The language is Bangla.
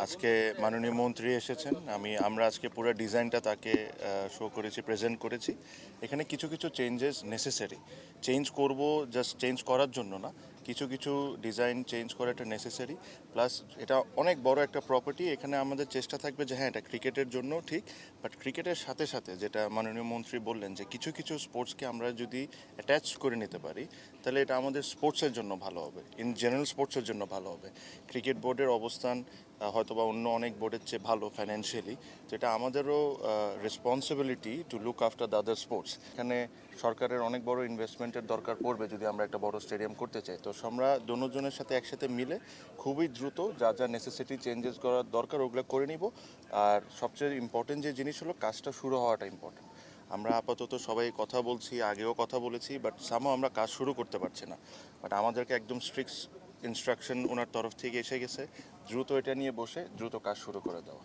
আজকে মাননীয় মন্ত্রী এসেছেন। আমরা আজকে পুরো ডিজাইনটা তাকে শো করেছি, প্রেজেন্ট করেছি। এখানে কিছু কিছু চেঞ্জেস নেসেসারি, চেঞ্জ করব জাস্ট চেঞ্জ করার জন্য না, কিছু কিছু ডিজাইন চেঞ্জ করাটা নেসেসারি। প্লাস এটা অনেক বড় একটা প্রপার্টি, এখানে আমাদের চেষ্টা থাকবে যে হ্যাঁ এটা ক্রিকেটের জন্য ঠিক, বাট ক্রিকেটের সাথে সাথে যেটা মাননীয় মন্ত্রী বললেন যে কিছু কিছু স্পোর্টসকে আমরা যদি অ্যাটাচ করে নিতে পারি তাহলে এটা আমাদের স্পোর্টসের জন্য ভালো হবে, ইন জেনারেল স্পোর্টসের জন্য ভালো হবে। ক্রিকেট বোর্ডের অবস্থান হয়তোবা অন্য অনেক বোর্ডের চেয়ে ভালো ফাইন্যান্সিয়ালি, তো এটা আমাদেরও responsibility to look after the other sports. এখানে সরকারের অনেক বড় ইনভেস্টমেন্টের দরকার পড়বে যদি আমরা একটা বড় স্টেডিয়াম করতে চাই। তো আমরা দুজনের সাথে একসাথে মিলে খুবই দ্রুত যা যা নেসেসিটি চেঞ্জেস করার দরকার ওগুলো করে নিব। আর সবচেয়ে ইম্পর্টেন্ট যে জিনিস হলো কাজটা শুরু হওয়াটা ইম্পর্টেন্ট। আমরা আপাতত সবাই কথা বলছি, আগেও কথা বলেছি, বাট সামও আমরা কাজ শুরু করতে পারছি না। বাট আমাদেরকে একদম স্ট্রিক্ট ইনস্ট্রাকশন ওনার তরফ থেকে এসে গেছে দ্রুত এটা নিয়ে বসে দ্রুত কাজ শুরু করে দেওয়া।